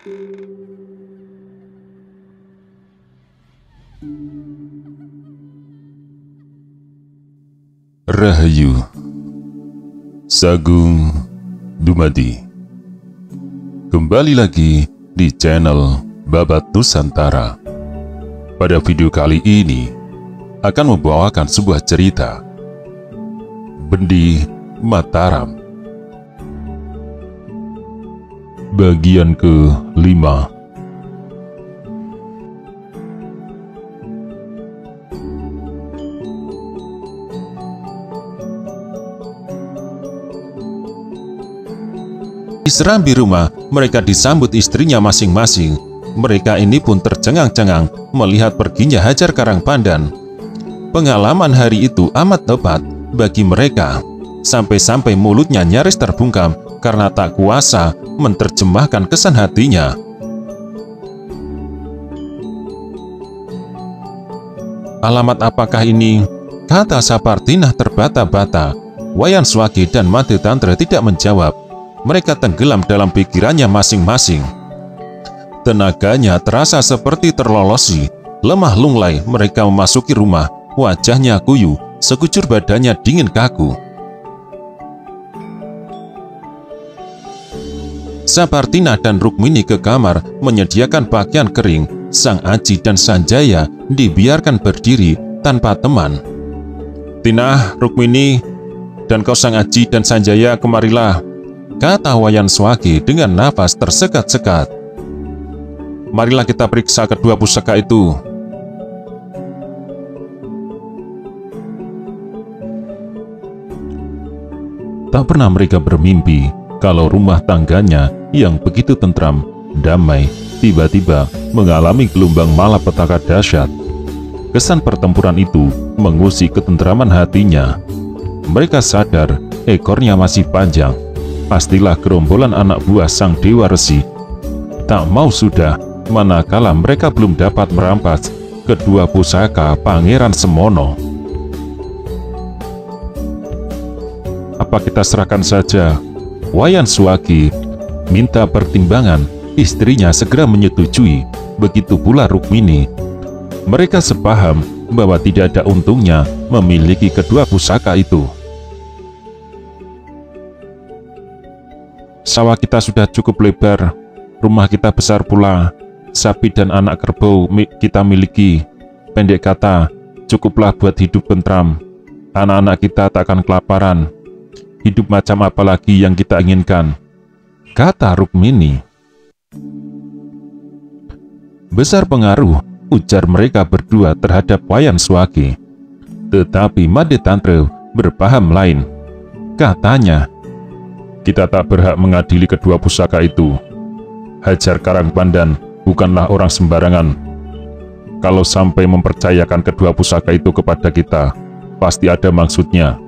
Rahayu Sagung Dumadi. Kembali lagi di channel Babat Nusantara. Pada video kali ini akan membawakan sebuah cerita Bendi Mataram bagian ke-5. Di serambi rumah, mereka disambut istrinya masing-masing. Mereka ini pun tercengang-cengang melihat perginya Hajar Karangpandan. Pengalaman hari itu amat hebat bagi mereka, sampai-sampai mulutnya nyaris terbungkam karena tak kuasa menerjemahkan kesan hatinya. Alamat apakah ini? Kata Sapartinah terbata-bata. Wayan Swagi dan Made Tantra tidak menjawab. Mereka tenggelam dalam pikirannya masing-masing. Tenaganya terasa seperti terlolosi. Lemah lunglai mereka memasuki rumah. Wajahnya kuyu, sekujur badannya dingin kaku. Sapartinah dan Rukmini ke kamar menyediakan pakaian kering. Sang Aji dan Sanjaya dibiarkan berdiri tanpa teman. "Tinah, Rukmini, dan kau Sang Aji dan Sanjaya, kemarilah," kata Wayan Swagi dengan nafas tersekat-sekat. "Marilah kita periksa kedua pusaka itu." Tak pernah mereka bermimpi kalau rumah tangganya yang begitu tentram, damai, tiba-tiba mengalami gelombang malapetaka dahsyat. Kesan pertempuran itu mengusik ketentraman hatinya. Mereka sadar ekornya masih panjang. Pastilah gerombolan anak buah sang Dewa Resi. Tak mau sudah, manakala mereka belum dapat merampas kedua pusaka Pangeran Semono. "Apa kita serahkan saja?" Wayan Swagi minta pertimbangan. Istrinya segera menyetujui. Begitu pula Rukmini. Mereka sepaham bahwa tidak ada untungnya memiliki kedua pusaka itu. "Sawah kita sudah cukup lebar, rumah kita besar pula, sapi dan anak kerbau kita miliki. Pendek kata, cukuplah buat hidup tentram. Anak-anak kita tak akan kelaparan. Hidup macam apa lagi yang kita inginkan?" kata Rukmini. Besar pengaruh ujar mereka berdua terhadap Wayan Swagi. Tetapi Made Tantra berpaham lain. Katanya, "Kita tak berhak mengadili kedua pusaka itu. Hajar Karangpandan bukanlah orang sembarangan. Kalau sampai mempercayakan kedua pusaka itu kepada kita, pasti ada maksudnya.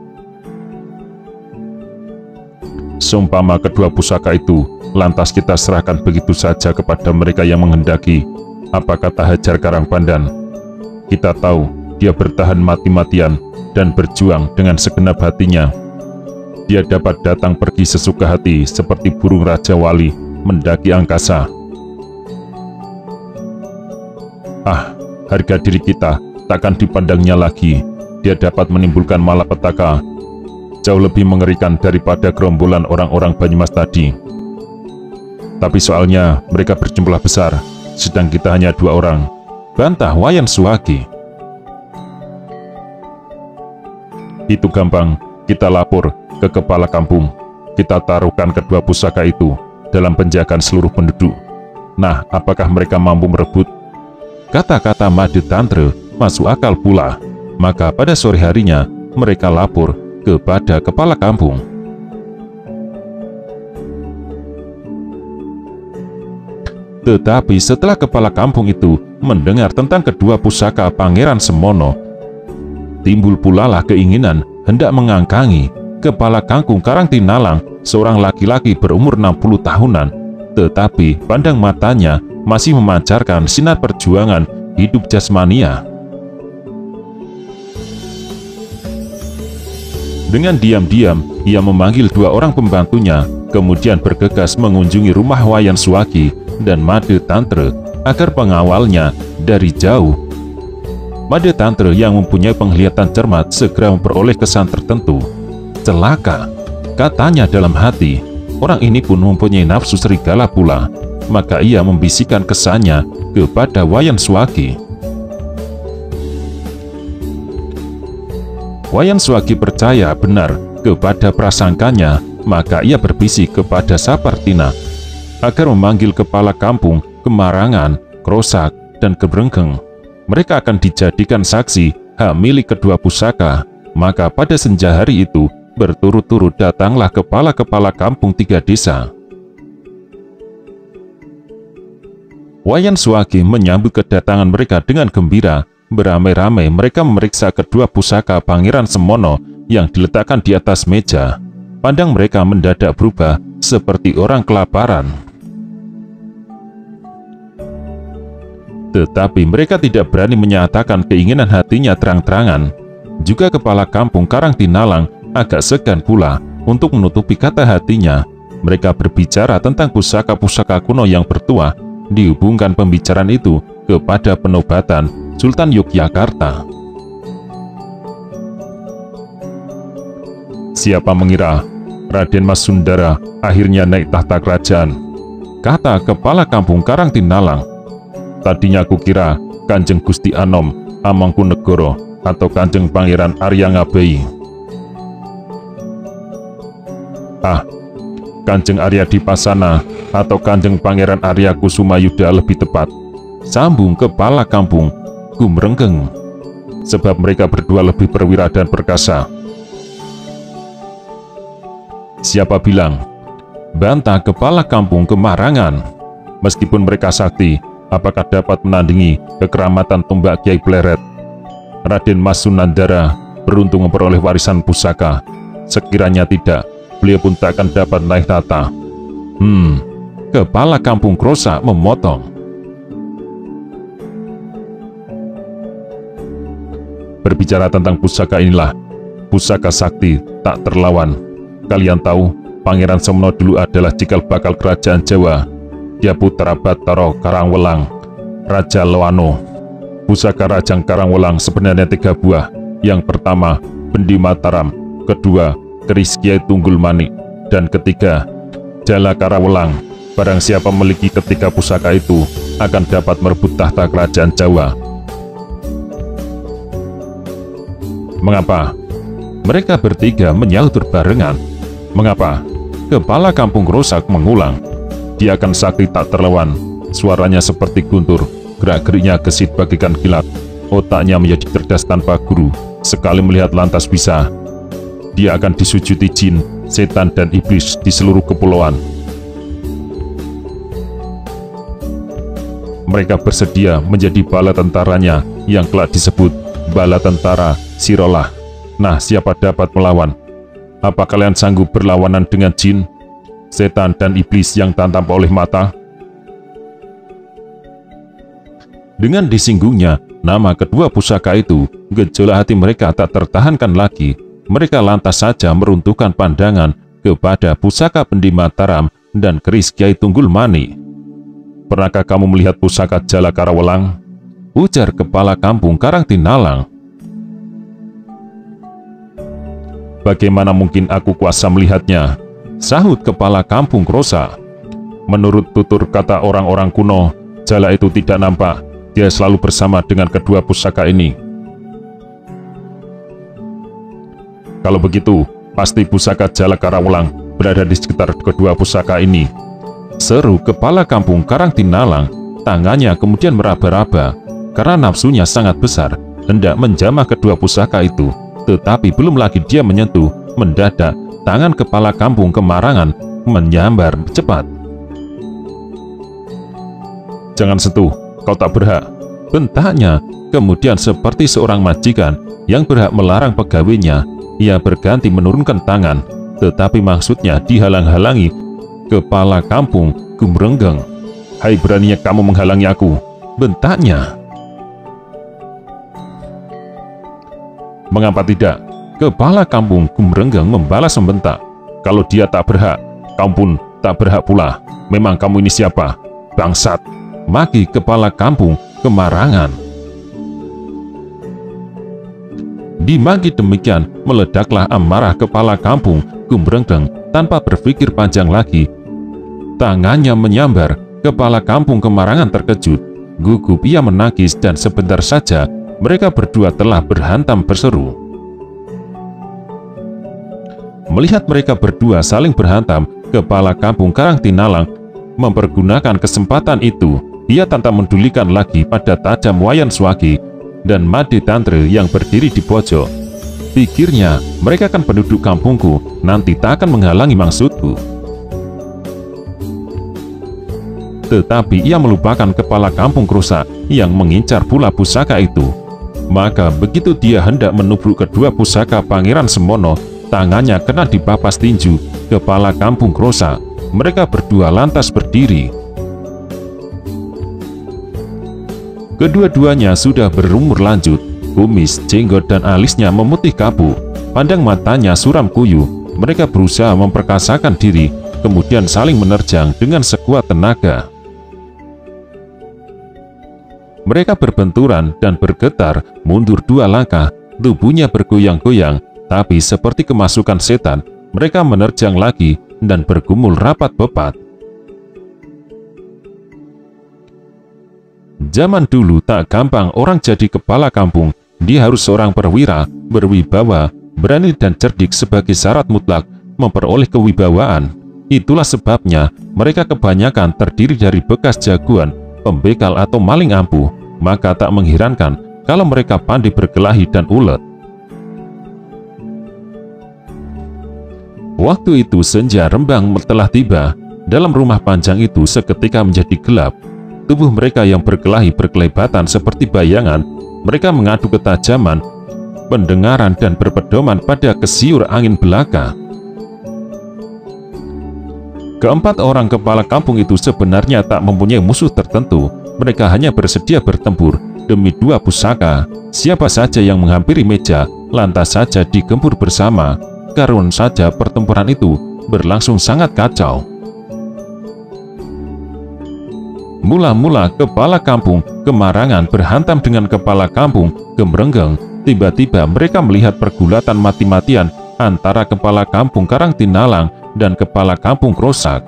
Seumpama kedua pusaka itu lantas kita serahkan begitu saja kepada mereka yang menghendaki, apa kata Hajar Karangpandan? Kita tahu dia bertahan mati-matian dan berjuang dengan segenap hatinya. Dia dapat datang pergi sesuka hati seperti burung Raja Wali mendaki angkasa. Harga diri kita takkan dipandangnya lagi. Dia dapat menimbulkan malapetaka jauh lebih mengerikan daripada gerombolan orang-orang Banyumas tadi. Tapi soalnya mereka berjumlah besar, sedang kita hanya 2 orang, bantah Wayan Swagi. Itu gampang, kita lapor ke kepala kampung. Kita taruhkan kedua pusaka itu dalam penjagaan seluruh penduduk. Nah, apakah mereka mampu merebut? Kata-kata Made Tantra masuk akal pula. Maka pada sore harinya mereka lapor kepada kepala kampung. Tetapi setelah kepala kampung itu mendengar tentang kedua pusaka Pangeran Semono, timbul pulalah keinginan hendak mengangkangi kepala kangkung Karangtinalang, seorang laki-laki berumur 60 tahunan, tetapi pandang matanya masih memancarkan sinar perjuangan hidup jasmania. Dengan diam-diam ia memanggil 2 orang pembantunya kemudian bergegas mengunjungi rumah Wayan Suwagi dan Made Tantre agar pengawalnya dari jauh. Made Tantre yang mempunyai penglihatan cermat segera memperoleh kesan tertentu. Celaka, katanya dalam hati. Orang ini pun mempunyai nafsu serigala pula. Maka ia membisikkan kesannya kepada Wayan Suwagi. Wayan Suwagi percaya benar kepada prasangkanya, maka ia berbisik kepada Sapartina agar memanggil kepala kampung Kemarangan, Krosak, dan Gebrenggeng. Mereka akan dijadikan saksi hak milik kedua pusaka. Maka pada senja hari itu berturut-turut datanglah kepala-kepala kampung 3 desa. Wayan Suwagi menyambut kedatangan mereka dengan gembira. Beramai-ramai mereka memeriksa kedua pusaka Pangeran Semono yang diletakkan di atas meja. Pandang mereka mendadak berubah seperti orang kelaparan. Tetapi mereka tidak berani menyatakan keinginan hatinya terang-terangan. Juga kepala kampung Karangtinalang agak segan pula untuk menutupi kata hatinya. Mereka berbicara tentang pusaka-pusaka kuno yang bertuah. Dihubungkan pembicaraan itu kepada penobatan Sultan Yogyakarta. Siapa mengira Raden Mas Sundara akhirnya naik tahta kerajaan, kata kepala kampung Karangtinalang. Tadinya aku kira Kanjeng Gusti Anom Amangkunegoro atau Kanjeng Pangeran Arya Ngabei. Kanjeng Arya Dipasana atau Kanjeng Pangeran Arya Kusuma Yuda lebih tepat, sambung kepala kampung Gumrenggeng, sebab mereka berdua lebih perwira dan perkasa. Siapa bilang? Bantah kepala kampung Kemarangan. Meskipun mereka sakti, apakah dapat menandingi kekeramatan tombak Kiai Pleret? Raden Mas Sunandara beruntung memperoleh warisan pusaka. Sekiranya tidak, beliau pun tak akan dapat naik tahta. Kepala kampung Krosak memotong. Berbicara tentang pusaka inilah, pusaka sakti tak terlawan. Kalian tahu, Pangeran Semono dulu adalah cikal bakal kerajaan Jawa. Dia putra Bathara Karangwelang, Raja Loano. Pusaka Rajang Karangwelang sebenarnya 3 buah. Yang pertama, Bendi Mataram. Kedua, Keris Kiai Tunggul Manik. Dan ketiga, Jala Karawelang. Barang siapa memiliki ketiga pusaka itu akan dapat merebut tahta kerajaan Jawa. Mengapa? Mereka bertiga menyahut berbarengan. Mengapa? Kepala kampung Krosak mengulang. Dia akan sakti tak terlawan. Suaranya seperti guntur, gerak-geriknya gesit bagikan kilat. Otaknya menjadi cerdas tanpa guru. Sekali melihat lantas bisa. Dia akan disujudi jin, setan, dan iblis di seluruh kepulauan. Mereka bersedia menjadi bala tentaranya yang kelak disebut bala tentara Sirolah. Nah, siapa dapat melawan? Apa kalian sanggup berlawanan dengan jin, setan, dan iblis yang tak tampak oleh mata? Dengan disinggungnya nama kedua pusaka itu, gejolak hati mereka tak tertahankan lagi. Mereka lantas saja meruntuhkan pandangan kepada pusaka Bendi Mataram dan keris Kiai Tunggul Manik. Pernahkah kamu melihat pusaka Jala Karawelang? Ujar kepala kampung Karangtinalang. Bagaimana mungkin aku kuasa melihatnya? Sahut kepala kampung Krosak. Menurut tutur kata orang-orang kuno, Jala itu tidak nampak. Dia selalu bersama dengan kedua pusaka ini. Kalau begitu, pasti pusaka Jala Karawelang berada di sekitar kedua pusaka ini. Seru kepala kampung Karangtinalang. Tangannya kemudian meraba-raba karena nafsunya sangat besar, hendak menjamah kedua pusaka itu. Tetapi belum lagi dia menyentuh, mendadak tangan kepala kampung Kemarangan menyambar cepat. Jangan sentuh, kau tak berhak, bentaknya. Kemudian seperti seorang majikan yang berhak melarang pegawainya, ia berganti menurunkan tangan, tetapi maksudnya dihalang-halangi kepala kampung Gumrenggeng. Hai, beraninya kamu menghalangi aku, bentaknya. Mengapa tidak? Kepala kampung Gumrenggeng membalas membentak. Kalau dia tak berhak, Kamu pun tak berhak pula. Memang kamu ini siapa? Bangsat! Maki kepala kampung kemarangan. Dimaki demikian, meledaklah amarah kepala kampung Gumbrengkeng. Tanpa berpikir panjang lagi, tangannya menyambar. Kepala kampung kemarangan terkejut, gugup ia menangis, dan sebentar saja mereka berdua telah berhantam berseru. Melihat mereka berdua saling berhantam, kepala kampung Karangtinalang mempergunakan kesempatan itu. Ia tanpa mendulikan lagi pada tajam Wayan Swagi dan Made Tantre yang berdiri di pojok. Pikirnya, mereka kan penduduk kampungku, nanti tak akan menghalangi maksudku. Tetapi ia melupakan kepala kampung Krusak yang mengincar pula pusaka itu. Maka begitu dia hendak menubruk kedua pusaka Pangeran Semono, tangannya kena dipapas tinju kepala kampung Krusak. Mereka berdua lantas berdiri. Kedua-duanya sudah berumur lanjut, kumis, jenggot, dan alisnya memutih kabut. Pandang matanya suram kuyu. Mereka berusaha memperkasakan diri, kemudian saling menerjang dengan sekuat tenaga. Mereka berbenturan dan bergetar, mundur 2 langkah, tubuhnya bergoyang-goyang, tapi seperti kemasukan setan, mereka menerjang lagi dan bergumul rapat-bepat. Zaman dulu tak gampang orang jadi kepala kampung. Dia harus seorang perwira, berwibawa, berani dan cerdik sebagai syarat mutlak memperoleh kewibawaan. Itulah sebabnya mereka kebanyakan terdiri dari bekas jagoan, pembekal atau maling ampuh. Maka tak mengherankan kalau mereka pandai berkelahi dan ulet. Waktu itu senja rembang telah tiba. Dalam rumah panjang itu seketika menjadi gelap. Tubuh mereka yang berkelahi berkelebatan seperti bayangan. Mereka mengadu ketajaman, pendengaran, dan berpedoman pada kesiur angin belaka. Keempat orang kepala kampung itu sebenarnya tak mempunyai musuh tertentu. Mereka hanya bersedia bertempur demi 2 pusaka. Siapa saja yang menghampiri meja, lantas saja digempur bersama. Karun saja pertempuran itu berlangsung sangat kacau. Mula-mula kepala kampung Kemarangan berhantam dengan kepala kampung Gumbrengkeng. Tiba-tiba mereka melihat pergulatan mati-matian antara kepala kampung Karangtinalang dan kepala kampung Krusak.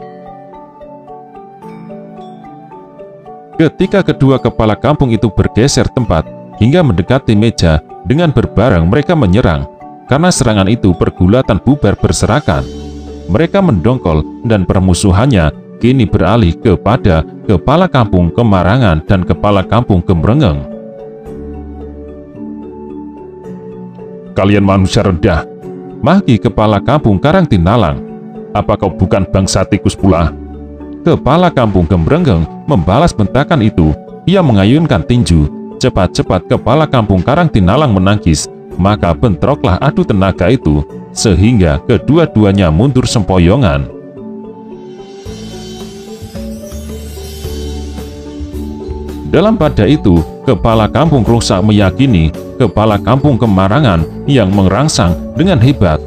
Ketika kedua kepala kampung itu bergeser tempat hingga mendekati meja, dengan berbareng mereka menyerang. Karena serangan itu pergulatan bubar berserakan. Mereka mendongkol dan permusuhannya kini beralih kepada kepala kampung Kemarangan dan kepala kampung Gumbrengkeng. Kalian manusia rendah, maki kepala kampung Karangtinalang. Apa kau bukan bangsa tikus pula? Kepala kampung Gumbrengkeng membalas bentakan itu. Ia mengayunkan tinju. Cepat-cepat kepala kampung Karangtinalang menangkis. Maka bentroklah adu tenaga itu, sehingga kedua-duanya mundur sempoyongan. Dalam pada itu, kepala kampung Krusak meyakini kepala kampung Kemarangan yang merangsang dengan hebat.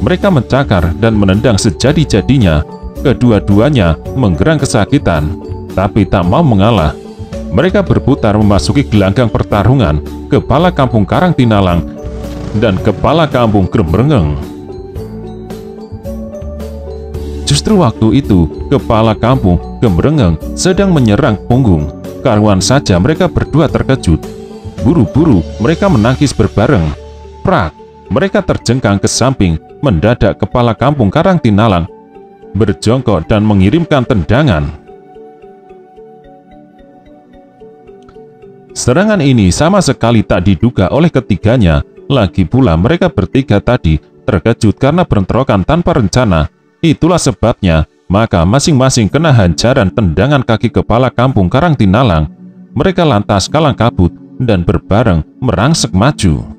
Mereka mencakar dan menendang sejadi-jadinya. Kedua-duanya menggerang kesakitan, tapi tak mau mengalah. Mereka berputar memasuki gelanggang pertarungan kepala kampung Karangtinalang dan kepala kampung Gumbrengkeng. Justru waktu itu, kepala kampung Gumbrengkeng sedang menyerang punggung. Karuan saja mereka berdua terkejut. Buru-buru mereka menangkis berbareng. Prak! Mereka terjengkang ke samping. Mendadak kepala kampung Karangtinalang berjongkok dan mengirimkan tendangan. Serangan ini sama sekali tak diduga oleh ketiganya. Lagi pula mereka bertiga tadi terkejut karena bentrokan tanpa rencana. Itulah sebabnya maka masing-masing kena hancaran tendangan kaki kepala kampung Karangtinalang. Mereka lantas kalang kabut dan berbareng merangsek maju.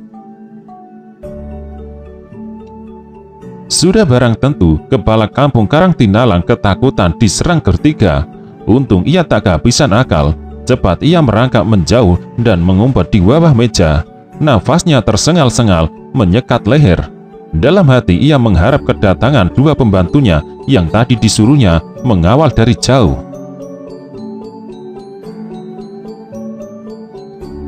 Sudah barang tentu kepala kampung Karangtinalang ketakutan diserang bertiga. Untung ia tak kehabisan akal. Cepat ia merangkak menjauh dan mengumpet di bawah meja. Nafasnya tersengal-sengal menyekat leher. Dalam hati ia mengharap kedatangan dua pembantunya yang tadi disuruhnya mengawal dari jauh.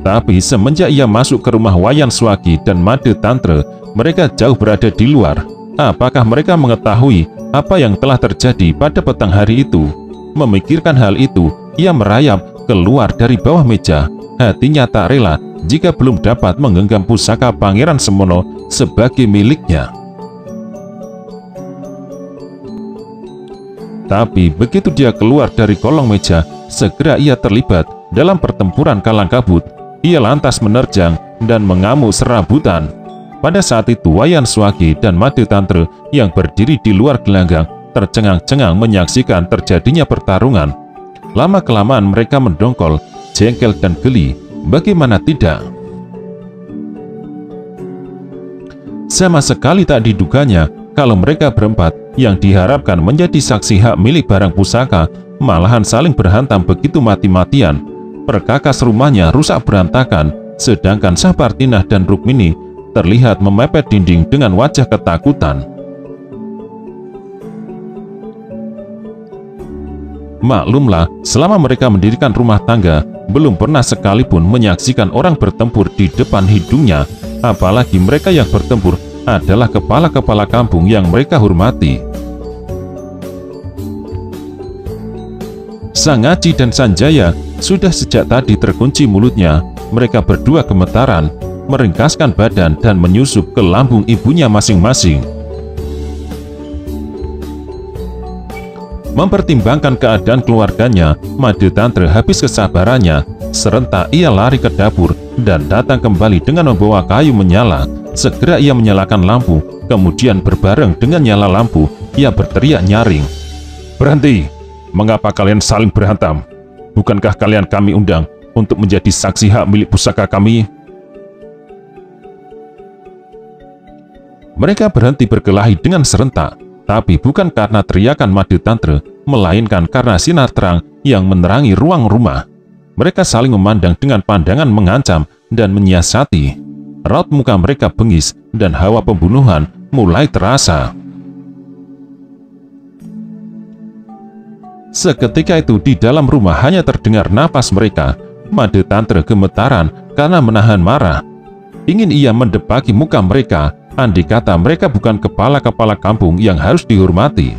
Tapi semenjak ia masuk ke rumah Wayan Swagi dan Made Tantra, mereka jauh berada di luar. Apakah mereka mengetahui apa yang telah terjadi pada petang hari itu? Memikirkan hal itu, ia merayap keluar dari bawah meja. Hatinya tak rela jika belum dapat menggenggam pusaka Pangeran Semono sebagai miliknya. Tapi begitu dia keluar dari kolong meja, segera ia terlibat dalam pertempuran kalang kabut. Ia lantas menerjang dan mengamuk serabutan. Pada saat itu Wayan Swagi dan Made Tantra yang berdiri di luar gelanggang tercengang-cengang menyaksikan terjadinya pertarungan. Lama-kelamaan mereka mendongkol, jengkel dan geli. Bagaimana tidak? Sama sekali tak diduganya kalau mereka berempat yang diharapkan menjadi saksi hak milik barang pusaka malahan saling berhantam begitu mati-matian. Perkakas rumahnya rusak berantakan, sedangkan Sapartinah dan Rukmini terlihat memepet dinding dengan wajah ketakutan. Maklumlah, selama mereka mendirikan rumah tangga, belum pernah sekalipun menyaksikan orang bertempur di depan hidungnya, apalagi mereka yang bertempur adalah kepala-kepala kampung yang mereka hormati. Sang Aji dan Sanjaya sudah sejak tadi terkunci mulutnya. Mereka berdua gemetaran, meringkaskan badan dan menyusup ke lambung ibunya masing-masing. Mempertimbangkan keadaan keluarganya, Made Tantra habis kesabarannya. Serentak ia lari ke dapur dan datang kembali dengan membawa kayu menyala. Segera ia menyalakan lampu, kemudian berbareng dengan nyala lampu, ia berteriak nyaring, "Berhenti! Mengapa kalian saling berhantam? Bukankah kalian kami undang untuk menjadi saksi hak milik pusaka kami?" Mereka berhenti berkelahi dengan serentak, tapi bukan karena teriakan Made Tantra, melainkan karena sinar terang yang menerangi ruang rumah. Mereka saling memandang dengan pandangan mengancam dan menyiasati. Raut muka mereka bengis dan hawa pembunuhan mulai terasa. Seketika itu di dalam rumah hanya terdengar napas mereka. Made Tantra gemetaran karena menahan marah. Ingin ia mendebaki muka mereka, andai kata mereka bukan kepala-kepala kampung yang harus dihormati.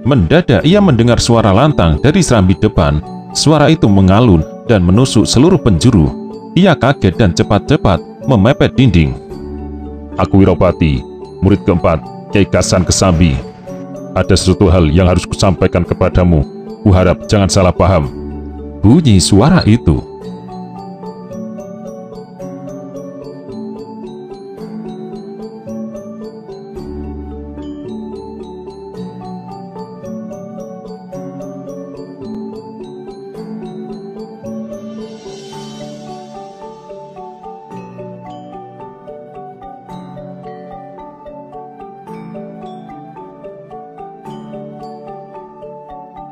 Mendadak ia mendengar suara lantang dari serambi depan. Suara itu mengalun dan menusuk seluruh penjuru. Ia kaget dan cepat-cepat memepet dinding. "Aku Wirapati, murid keempat Kyai Kasan Kesambi. Ada sesuatu hal yang harus kusampaikan kepadamu. Kuharap jangan salah paham." Bunyi suara itu